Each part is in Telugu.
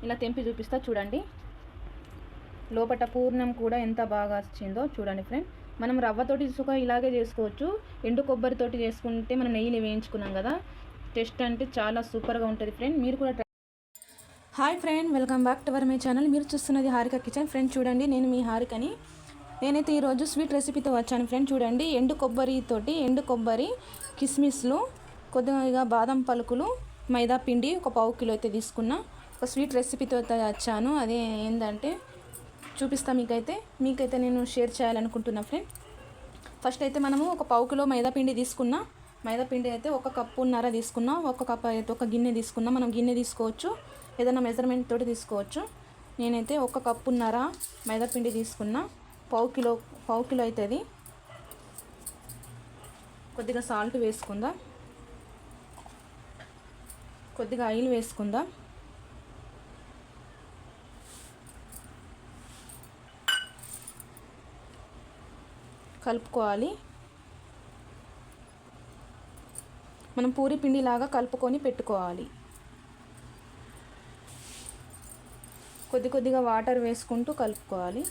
ఇలా తెంపి చూపిస్తా చూడండి. లోపట పూర్ణం కూడా ఎంత బాగా వచ్చిందో చూడండి ఫ్రెండ్. మనం రవ్వతోటి సుఖ ఇలాగే చేసుకోవచ్చు. ఎండు కొబ్బరితోటి చేసుకుంటే మనం నెయ్యిని వేయించుకున్నాం కదా, టేస్ట్ అంటే చాలా సూపర్గా ఉంటుంది ఫ్రెండ్. మీరు కూడా hi friend, welcome back to our my channel. మీరు చూస్తున్నది హారిక కిచెన్. ఫ్రెండ్ చూడండి, నేను మీ హారికని. నేనైతే ఈరోజు స్వీట్ రెసిపీతో వచ్చాను ఫ్రెండ్. చూడండి, ఎండు కొబ్బరి కిస్మిస్లు, కొద్దిగా బాదం పలుకులు, మైదా పిండి ఒక పావు కిలో అయితే తీసుకున్నా. ఒక స్వీట్ రెసిపీతో అయితే వచ్చాను. అదే ఏంటంటే చూపిస్తా మీకైతే నేను షేర్ చేయాలనుకుంటున్నా ఫ్రెండ్. ఫస్ట్ అయితే మనము ఒక పావు కిలో మైదా పిండి తీసుకున్నా. మైదా పిండి అయితే 1 కప్పున్నర తీసుకున్నా. 1 కప్ అయితే 1 గిన్నె తీసుకున్నా. మనం గిన్నె తీసుకోవచ్చు, ఏదైనా మెజర్మెంట్ తోటి తీసుకోవచ్చు. నేనైతే 1 కప్పున్నర మైదా పిండి తీసుకున్నా. పావు కిలో అవుతుంది. కొద్దిగా సాల్ట్ వేసుకుందాం, కొద్దిగా ఆయిల్ వేసుకుందాం. కలుపుకోవాలి. మనం పూరి పిండిలాగా కలుపుకొని పెట్టుకోవాలి. కొద్దిగా వాటర్ వేసుకుంటూ కలుపుకోవాలి.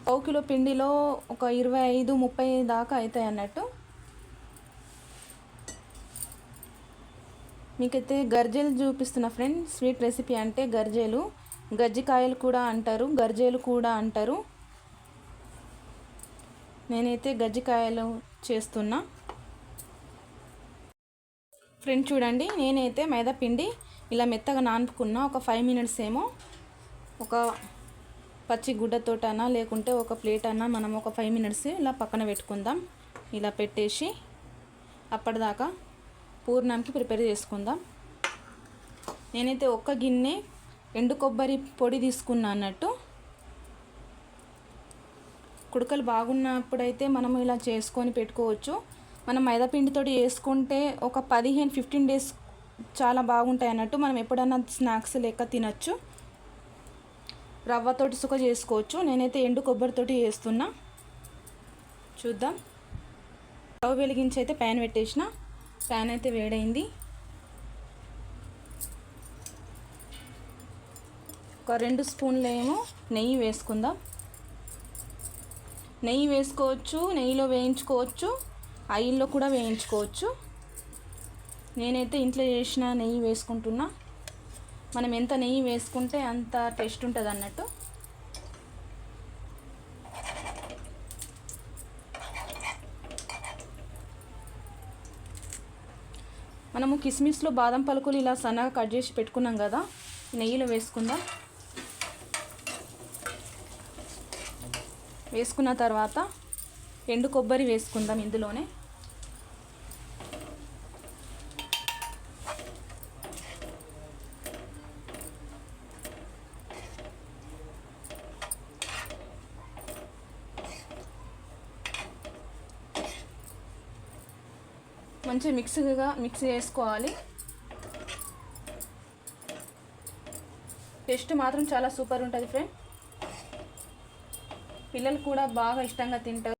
పావు కిలో పిండిలో ఒక 25-30 దాకా అవుతాయి అన్నట్టు. మీకైతే గర్జెలు చూపిస్తున్నా ఫ్రెండ్. స్వీట్ రెసిపీ అంటే గర్జెలు, గజ్జికాయలు కూడా అంటారు, గర్జెలు కూడా అంటారు. నేనైతే గజ్జికాయలు చేస్తున్నా ఫ్రెండ్. చూడండి, నేనైతే మైదా పిండి ఇలా మెత్తగా నానుకున్నా. ఒక 5 మినిట్స్ ఏమో ఒక పచ్చి గుడ్డతోటన్నా లేకుంటే ఒక ప్లేట్ అన్నా మనం ఒక 5 మినిట్స్ ఇలా పక్కన పెట్టుకుందాం. ఇలా పెట్టేసి అప్పటిదాకా పూర్ణంకి ప్రిపేర్ చేసుకుందాం. నేనైతే 1 గిన్నె ఎండు కొబ్బరి పొడి తీసుకున్నా అన్నట్టు. కుడకలు బాగున్నప్పుడైతే మనం ఇలా చేసుకొని పెట్టుకోవచ్చు. మనం మైదా పిండితో చేసుకుంటే ఒక 15-15 డేస్ చాలా బాగుంటాయి అన్నట్టు. మనం ఎప్పుడన్నా స్నాక్స్ లెక్క తినచ్చు. రవ్వతోటి సుఖ చేసుకోవచ్చు. నేనైతే ఎండు కొబ్బరితోటి చేస్తున్నా. చూద్దాం. స్టవ్ వెలిగించి అయితే ప్యాన్ పెట్టేసిన. ప్యాన్ అయితే వేడైంది. ఒక 2 స్పూన్లు ఏమో నెయ్యి వేసుకుందాం. నెయ్యి వేసుకోవచ్చు, నెయ్యిలో వేయించుకోవచ్చు, ఆయిల్లో కూడా వేయించుకోవచ్చు. నేనైతే ఇంట్లో చేసిన నెయ్యి వేసుకుంటున్నా. మనం ఎంత నెయ్యి వేసుకుంటే అంత టేస్ట్ ఉంటుంది అన్నట్టు. మనము కిస్మిస్లో బాదం పలుకులు ఇలా సన్నగా కట్ చేసి పెట్టుకున్నాం కదా, నెయ్యిలో వేసుకుందాం. వేసుకున్న తర్వాత ఎండు కొబ్బరి వేసుకుందాం ఇందులోనే. మంచిగా మిక్స్ చేసుకోవాలి. టేస్ట్ మాత్రం చాలా సూపర్ ఉంటుంది ఫ్రెండ్. పిల్లలు కూడా బాగా ఇష్టంగా తింటారు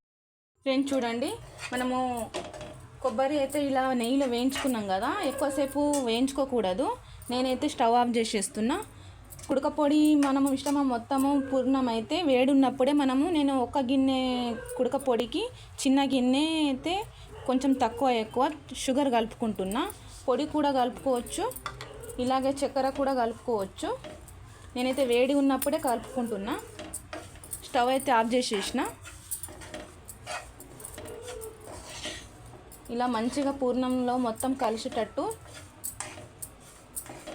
ఫ్రెండ్. చూడండి, మనము కొబ్బరి అయితే ఇలా నెయ్యిలో వేయించుకున్నాం కదా, ఎక్కువసేపు వేయించుకోకూడదు. నేనైతే స్టవ్ ఆఫ్ చేసేస్తున్నా. కుడక పొడి మనము ఇష్టమా మొత్తము పూర్ణం అయితే వేడున్నప్పుడే నేను 1 గిన్నె కుడక పొడికి చిన్న గిన్నె అయితే కొంచెం ఎక్కువ షుగర్ కలుపుకుంటున్నా. పొడి కూడా కలుపుకోవచ్చు, ఇలాగే చక్కెర కూడా కలుపుకోవచ్చు. నేనైతే వేడి ఉన్నప్పుడే కలుపుకుంటున్నా. స్టవ్ అయితే ఆఫ్ చేసేసిన. ఇలా మంచిగా పూర్ణంలో మొత్తం కలిసేటట్టు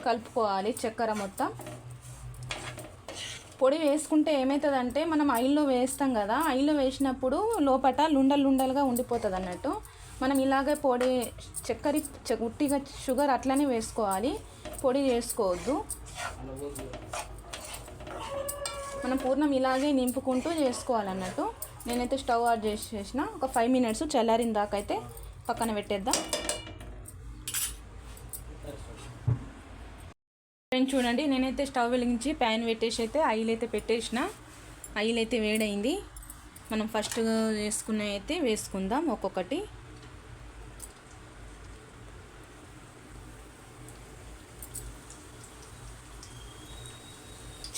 కలుపుకోవాలి చక్కెర మొత్తం. పొడి వేసుకుంటే ఏమవుతుందంటే మనం ఆయిల్లో వేస్తాం కదా, ఆయిల్లో వేసినప్పుడు లోపట లుండలుగా ఉండిపోతుంది అన్నట్టు. మనం ఇలాగే పొడి ఉట్టిగా షుగర్ అట్లనే వేసుకోవాలి, పొడి చేసుకోవద్దు. మనం పూర్ణం ఇలాగే నింపుకుంటూ చేసుకోవాలన్నట్టు. నేనైతే స్టవ్ ఆఫ్ చేసేసిన. ఒక 5 మినిట్స్ చల్లారిన దాకా అయితే పక్కన పెట్టేద్దాం. చూడండి, నేనైతే స్టవ్ వెలిగించి ప్యాన్ పెట్టేసి అయితే ఆయిల్ అయితే పెట్టేసిన. ఆయిల్ అయితే వేడైంది. మనం ఫస్ట్ వేసుకున్నవి అయితే వేసుకుందాం ఒక్కొక్కటి.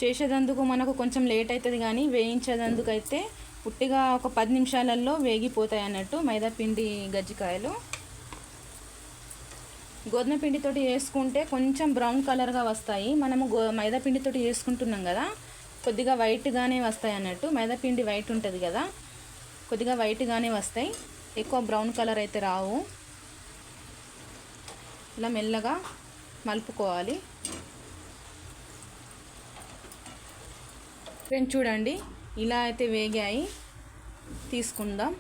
చేసేదందుకు మనకు కొంచెం లేట్ అవుతుంది, కానీ వేయించేదందుకు అయితే పుట్టిగా ఒక 10 నిమిషాలలో వేగిపోతాయి అన్నట్టు మైదా పిండి గజ్జికాయలు. గోధుమ పిండితోటి చేసుకుంటే కొంచెం బ్రౌన్ కలర్గా వస్తాయి. మనము మైదా పిండితోటి చేసుకుంటున్నాం కదా, కొద్దిగా వైట్గానే వస్తాయి అన్నట్టు. మైదా పిండి వైట్ ఉంటుంది కదా, కొద్దిగా వైట్గానే వస్తాయి, ఎక్కువ బ్రౌన్ కలర్ అయితే రావు. ఇలా మెల్లగా మలుపుకోవాలి. ఫ్రెండ్స్ చూడండి, ఇలా అయితే వేగాయి. తీసుకుందాం,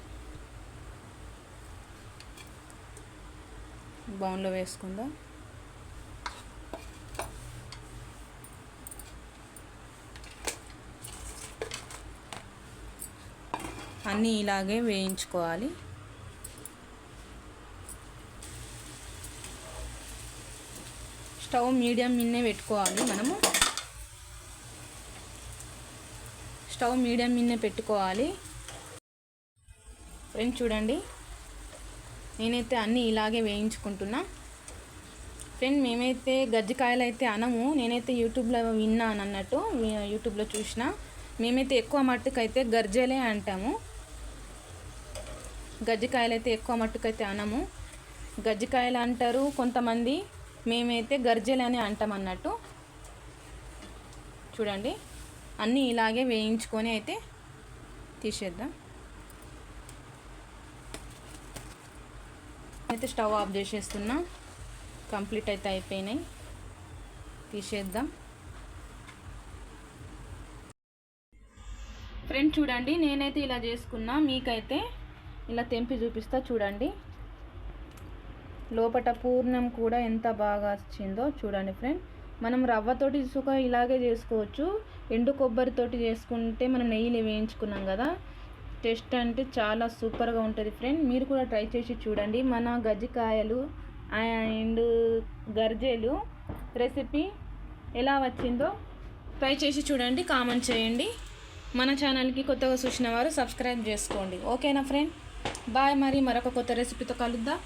బౌన్లో వేసుకుందాం. అన్నీ ఇలాగే వేయించుకోవాలి. స్టవ్ మీడియం మిన్నే పెట్టుకోవాలి. మనము స్టవ్ మీడియం మిన్నే పెట్టుకోవాలి. ఫ్రెండ్స్ చూడండి, నేనైతే అన్నీ ఇలాగే వేయించుకుంటున్నా. ఫ్రెండ్ మేమైతే గజ్జికాయలు అయితే అనము, నేనైతే యూట్యూబ్లో విన్నాను అన్నట్టు, యూట్యూబ్లో చూసిన. మేమైతే ఎక్కువ మట్టుకైతే గర్జలే అంటాము. గజ్జికాయలు అయితే ఎక్కువ మట్టుకైతే అనము, గజ్జికాయలు అంటారు కొంతమంది, మేమైతే గర్జలు అని అంటాం అన్నట్టు. చూడండి, అన్నీ ఇలాగే వేయించుకొని అయితే తీసేద్దాం. అయితే స్టవ్ ఆఫ్ చేసేస్తున్నా. కంప్లీట్ అయితే అయిపోయినాయి, తీసేద్దాం. ఫ్రెండ్ చూడండి, నేనైతే ఇలా చేసుకున్నా, మీకైతే ఇలా తెంపి చూపిస్తా. చూడండి, లోపట పూర్ణం కూడా ఎంత బాగా వచ్చిందో చూడండి ఫ్రెండ్. మనం రవ్వతోటి సుక ఇలాగే చేసుకోవచ్చు, ఎండు కొబ్బరితోటి చేసుకుంటే మనం నెయ్యిలో వేయించుకున్నాం కదా, టేస్ట్ అంటే చాలా సూపర్గా ఉంటుంది ఫ్రెండ్. మీరు కూడా ట్రై చేసి చూడండి. మన గజ్జికాయలు అండ్ గర్జెలు రెసిపీ ఎలా వచ్చిందో ట్రై చేసి చూడండి, కామెంట్ చేయండి. మన ఛానల్కి కొత్తగా చూసిన వారు సబ్స్క్రైబ్ చేసుకోండి. ఓకేనా ఫ్రెండ్? బాయ్. మరి మరొక కొత్త రెసిపీతో కలుద్దాం.